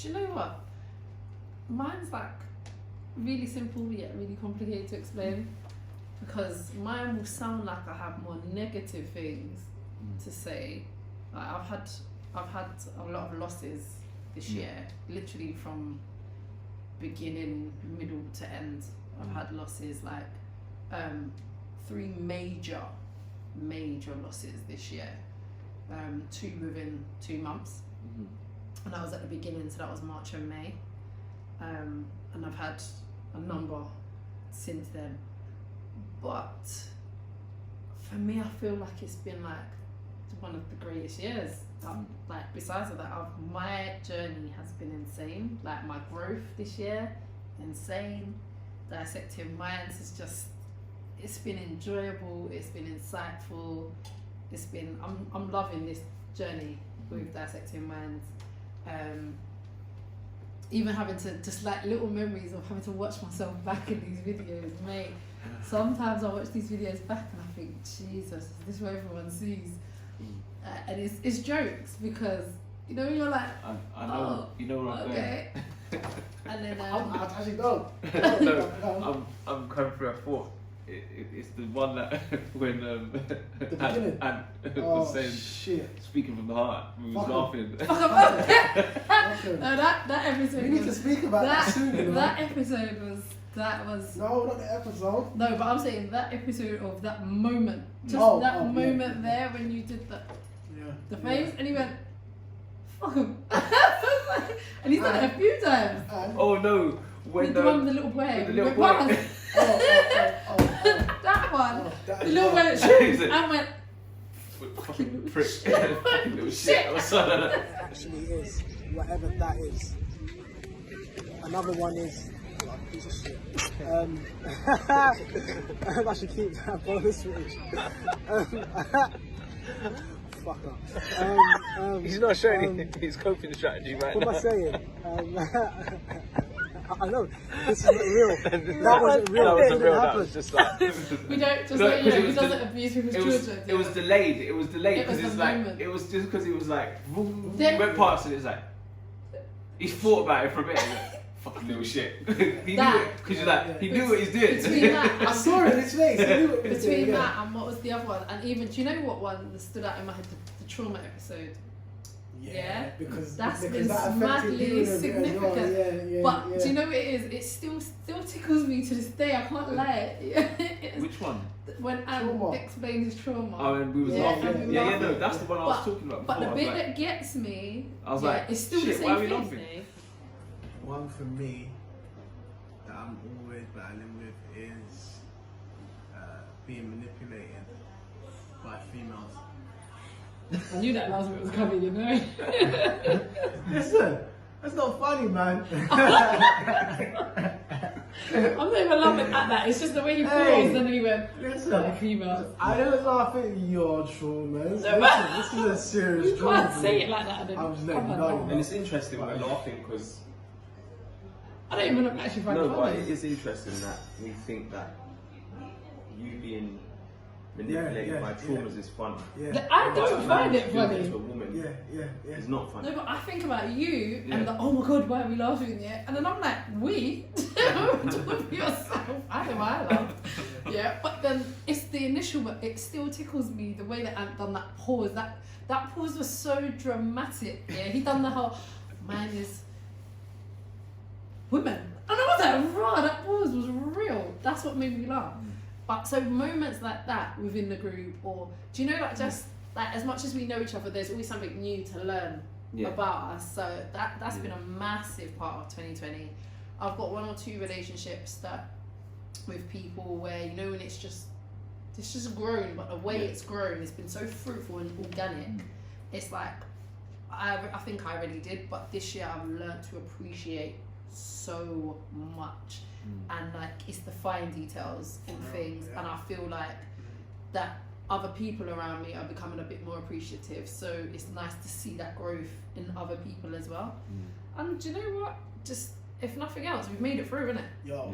do you know what? Mine's like really simple yet really complicated to explain, because mine will sound like I have more negative things to say. Like I've had a lot of losses this year, literally from beginning, middle to end. I've had losses, like 3 major losses this year, 2 within 2 months, and that was at the beginning, so that was March and May, and I've had a number since then. But for me, I feel like it's been like one of the greatest years. Like besides of that, my journey has been insane. Like my growth this year, insane. Dissecting minds is just, it's been enjoyable, it's been insightful, it's been, I'm loving this journey with Dissecting Minds. Even having to, just like little memories of having to watch myself back in these videos, mate. Sometimes I watch these videos back and I think, Jesus, is this what everyone sees? And it's jokes, because, you know, you're like, I know, you know what I'm okay. And then I'll actually go. No, I'm coming through a thought. It's the one that when and was saying, shit. Speaking from the heart, we was laughing. No, that episode. We need to speak about that soon. You know? That episode was. No, not the episode. No, but I'm saying that episode of that moment, just moment there when you did the face, and he went, fuck him. And he's done it a few times. Oh no, when the one with the little boy. The little boy. That one. The little boy and went, fucking prick. Fucking little shit. It actually is, whatever that is. Another one is, piece of shit. I should keep that bonus footage. Fuck up. He's not showing his coping strategy right what now. am I saying? I know, this isn't real. That wasn't real. That wasn't real. That happen. was just like. we don't just No, let you know, it he was doesn't abuse people's children. It was delayed. It was delayed It was because it's the like moment. it was just because he was like Then- went past and it's like he thought about it for a bit. And like, fucking little shit. He That- knew it because you're like he knew what he's doing. Between that, I saw it in his face. I knew what he was doing, between yeah. that and what was the other one, and even, do you know what one that stood out in my head? The trauma episode. Yeah, because That's because been that affected madly you in a bit as significant. well. Yeah, But do you know what it is? It still tickles me to this day. I can't lie. Which one? When Anne Trauma. explains his trauma. Oh, and we was Yeah, laughing. and we Yeah, were yeah, no, laughing. that's the one I was talking about But before. the I bit was like, that gets me, I was like, it's still shit, the why are same we thing. laughing? One for me that I'm always battling with is being manipulated by females. I knew that last one was coming, you know. Listen, that's not funny, man. I'm not even laughing at that. It's just the way he paused and then he went, Listen, like females. I don't laugh at your traumas. No, Listen, this is a serious You trauma. can't say it like that. And I'm just then, letting you come on, know. no. And it's interesting we're laughing because I don't even actually find it no, but funny. it is interesting that we think that you being manipulated by traumas is funny. Yeah, I don't find it Doing funny. to a woman yeah. is not funny. No, but I think about you Yeah. and the, oh my god, why are we laughing yet? And then I'm like, we? Talk for yourself. I know I laugh. Yeah, but then it's the initial, but it still tickles me the way that Ant done that pause. That pause was so dramatic. Yeah, he done the whole, mine is women. And I was like, raw, that pause was real. That's what made me laugh. But so moments like that within the group, or do you know, like just like as much as we know each other, there's always something new to learn about us. So that's been a massive part of 2020. I've got 1 or 2 relationships that with people where, you know, when it's just grown, but the way it's grown, it's been so fruitful and organic. It's like I think I already did, but this year I've learned to appreciate so much. And like it's the fine details in things, and I feel like that other people around me are becoming a bit more appreciative, so it's nice to see that growth in other people as well. And do you know what, just if nothing else, we've made it through, innit? Yo,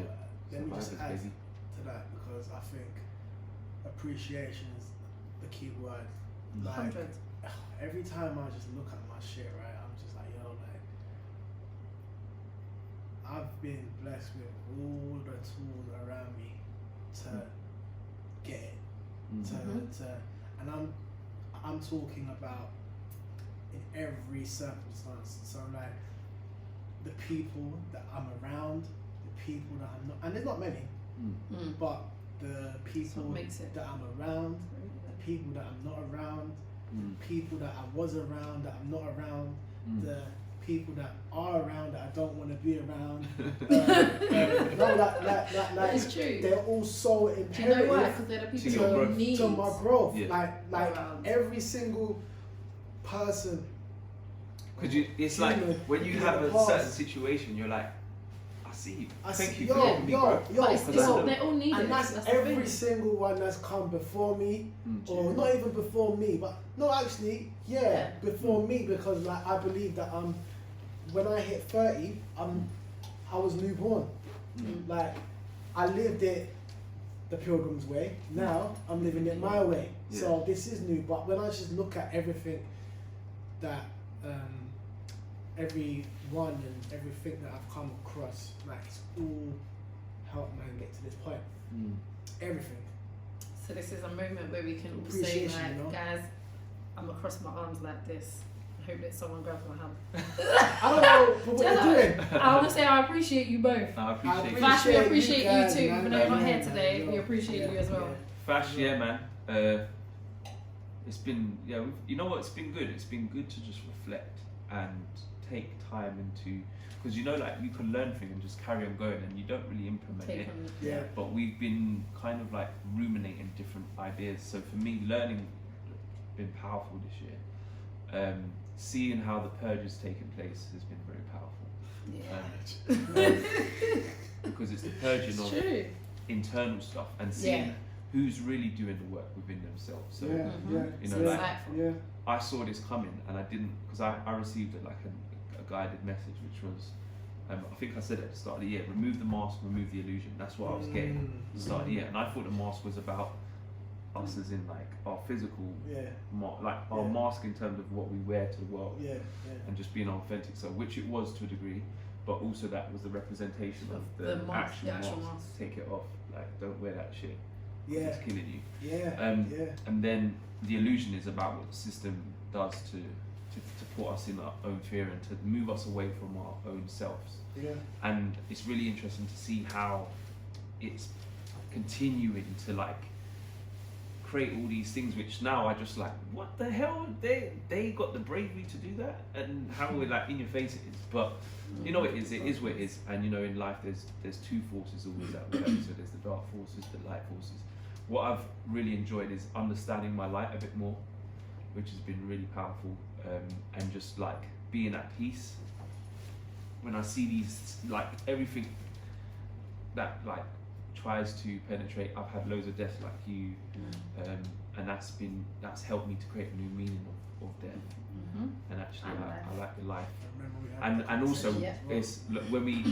let me Sometimes just it's add crazy. to that, because I think appreciation is the key word. Like, 100. every time I just look at my shit, right, I'm just like, yo, like, I've been blessed with all the tools around me to get it. And I'm talking about in every circumstance. So like the people that I'm around, the people that I'm not, and there's not many, but the people that I'm around, the people that I'm not around, the people that I was around that I'm not around, the people that are around that I don't want to be around. No, that is true. They're all so imperative. Do you know why? Because they're the people who need to my growth. Yeah. Like every single person. Because it's like when you have a certain situation, you're like, I see you. Thank you for letting me grow. They're all needed. And that's every single one that's come before me, or not even before me, but no, actually, before me, because like I believe that when I hit 30, I was newborn. Like I lived it the Pilgrim's way. Now I'm living it my way. Yeah. So this is new. But when I just look at everything that everyone and everything that I've come across, like it's all helped man get to this point. Everything. So this is a moment where we can all say, Appreciation, like, you know? guys, I'm across my arms like this. I hope that someone grabs my hand. I don't know what you're doing. I want to say I appreciate you both. I appreciate you. Fash, we appreciate you guys, too. man. Even though you're not here today, we appreciate you as well. Fash, yeah, man. It's been, you know what? It's been good. It's been good to just reflect and take time into, because you know, like you can learn things and just carry on going, and you don't really implement it. Yeah. But we've been kind of like ruminating different ideas. So for me, learning has been powerful this year. Seeing how the purge has taken place has been very powerful. Because it's the purging of internal stuff and seeing who's really doing the work within themselves. So you know, I saw this coming, and I didn't, because I received it like a guided message, which was, I think I said it at the start of the year: remove the mask, remove the illusion. That's what I was getting at the start of the year, and I thought the mask was about us, as in like our physical, our mask in terms of what we wear to the world, and just being authentic. So, which it was to a degree, but also that was the representation of the actual mask. Take it off, like don't wear that shit. It's killing you. And then the illusion is about what the system does to put us in our own fear and to move us away from our own selves. And it's really interesting to see how it's continuing to like create all these things, which now I just like, what the hell? They got the bravery to do that, and how we're like in your face it is. But you know, it is what it is. And you know, in life there's two forces always at work. So there's the dark forces, the light forces. What I've really enjoyed is understanding my light a bit more, which has been really powerful, and just like being at peace when I see these, like everything that like tries to penetrate. I've had loads of death like you, and that's helped me to create a new meaning of death. And actually I like the life, and also it's when we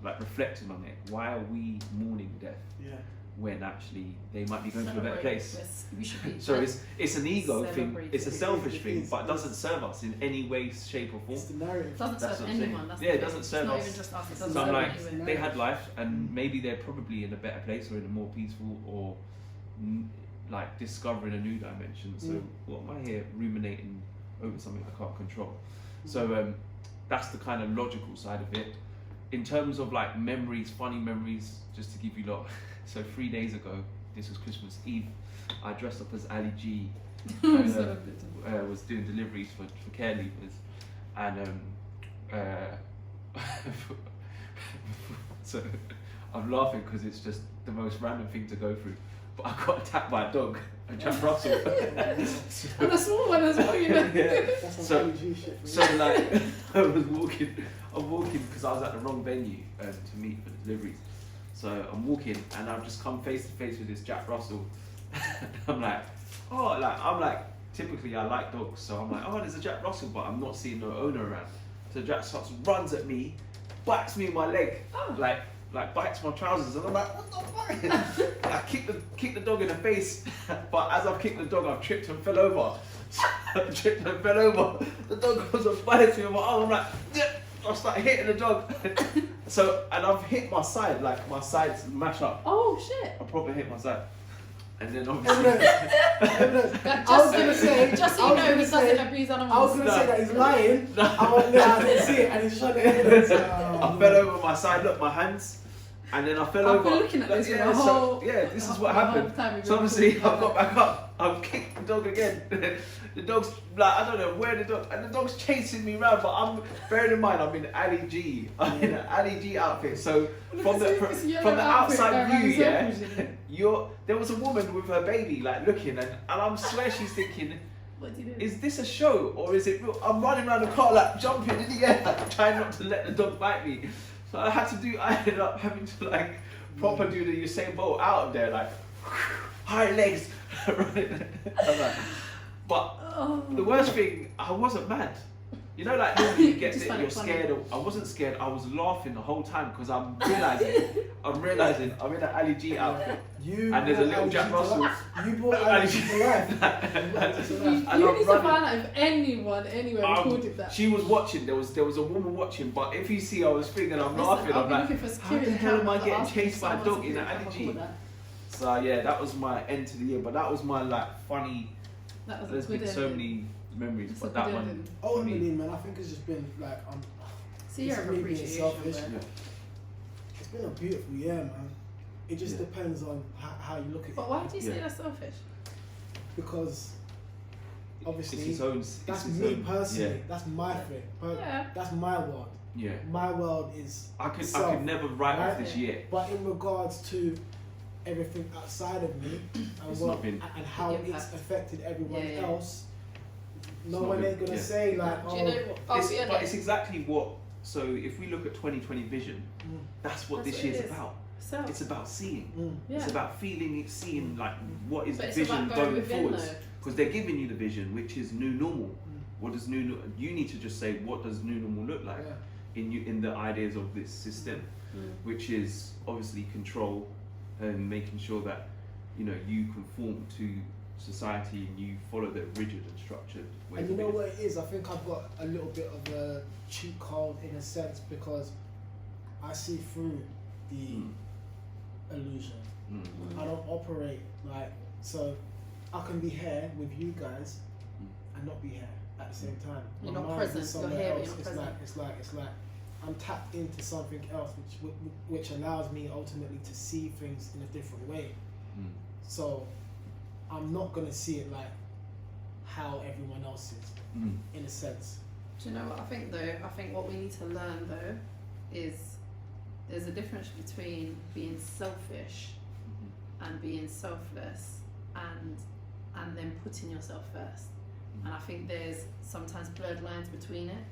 like reflecting on it, why are we mourning death when actually they might be going to a better place? So it's an ego thing, it's a selfish thing, but it doesn't serve us in any way, shape or form. It's the narrative. It doesn't serve anyone. It doesn't serve us. Not even just us. It doesn't So I'm serve like, anyone. they had life, and maybe they're probably in a better place or in a more peaceful or like discovering a new dimension. So what am I here ruminating over something I can't control? So that's the kind of logical side of it. In terms of like memories, funny memories, just to give you a lot. So 3 days ago, this was Christmas Eve, I dressed up as Ali G, and, was doing deliveries for care leavers, and so I'm laughing because it's just the most random thing to go through. But I got attacked by a dog, a Jack Russell. And a small one as well, you know. So like, I'm walking because I was at the wrong venue to meet for the deliveries. So I'm walking and I've just come face to face with this Jack Russell. I'm like, typically I like dogs, so I'm like, oh, there's a Jack Russell, but I'm not seeing no owner around. So Jack Russell runs at me, bites me in my leg, like bites my trousers, and I'm like, what the fuck? I kick the dog in the face, but as I've kicked the dog, I've tripped and fell over. The dog goes and bites me in my arm. I'm like, yeah. I start hitting the dog. So, and I've hit my side, like my sides mash up. Oh shit! I probably hit my side. And then obviously... Just so you know, he doesn't abuse animals. I was going to say that he's lying. I didn't see it, and he's showing the evidence. I fell over my side, look, my hands. And then I fell over. I've been looking at this for the whole... this is what happened. So obviously, I've got back up. I've kicked the dog again. The dog's like, I don't know where the dog... And the dog's chasing me around, but I'm... Bearing in mind, I'm in Ali G. I'm in an Ali G outfit. So from the outside view, there was a woman with her baby, like, looking. And I swear she's thinking... Is this a show or is it real? I'm running around the car like jumping in the air, like, trying not to let the dog bite me. So I ended up having to like proper do the Usain Bolt out of there, like high legs. But the worst thing, I wasn't mad. You know, like normally you get it, you're scared. I wasn't scared. I was laughing the whole time because I'm realizing I'm in an Ali G outfit. And there's a little Jack Russell. You brought Ali G to life. You need to find out if anyone anywhere recorded that. She was watching. There was a woman watching. But if you see, I was thinking, I'm laughing. I'm like, how the hell am I getting chased by a dog in an Ali G? So yeah, that was my end to the year. But that was my like funny. There's been so many memories, but that one. Ultimately, man, I think it's just been like see your appreciation. It's been a beautiful year, man. It just depends on how you look at it. But why do you say that's selfish? Because obviously that's me me personally. That's my thing. That's my world. Yeah. My world is. I could never write off this year. But in regards to everything outside of me and how it's affected everyone else, no one ain't gonna say like, do you know what? But it's exactly what. So if we look at 2020 vision, that's what this year's about. It's about seeing. It's about seeing like what is the vision going forwards. Because they're giving you the vision, which is new normal. What does you need to just say, what does new normal look like in the ideas of this system, which is obviously control and making sure that you conform to society and you follow the rigid and structured way. And you know what it is? I think I've got a little bit of a cheat code in a sense because I see through the illusion. I don't operate like so. I can be here with you guys and not be here at the same time. You're not present. You're here, but you're not present. It's like I'm tapped into something else, which allows me ultimately to see things in a different way. So I'm not gonna see it like how everyone else is, in a sense. Do you know what I think though? I think what we need to learn though is there's a difference between being selfish and being selfless and then putting yourself first. And I think there's sometimes blurred lines between it.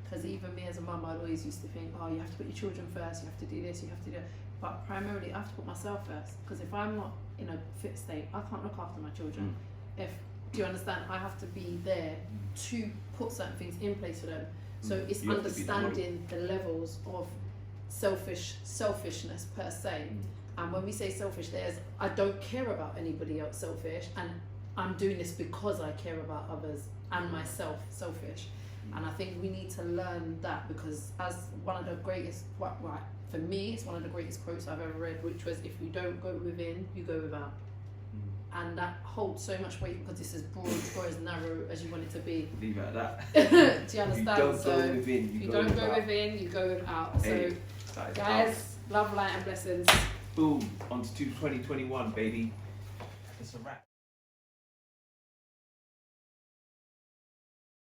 Because even me as a mum, I'd always used to think, oh, you have to put your children first, you have to do this, you have to do that. But primarily, I have to put myself first. Because if I'm not in a fit state, I can't look after my children. Do you understand? I have to be there to put certain things in place for them. So it's understanding the levels of selfishness per se. And when we say selfish, I don't care about anybody else selfish, and I'm doing this because I care about others and myself selfish. And I think we need to learn that, because as one of the greatest, for me, it's one of the greatest quotes I've ever read, which was, if you don't go within, you go without. And that holds so much weight because it's as broad or as narrow as you want it to be. Leave it at that. Do you understand? If you don't go within, you don't go within, you go without. Hey, so, guys, love, light and blessings. Boom, on to 2021, baby. It's a wrap.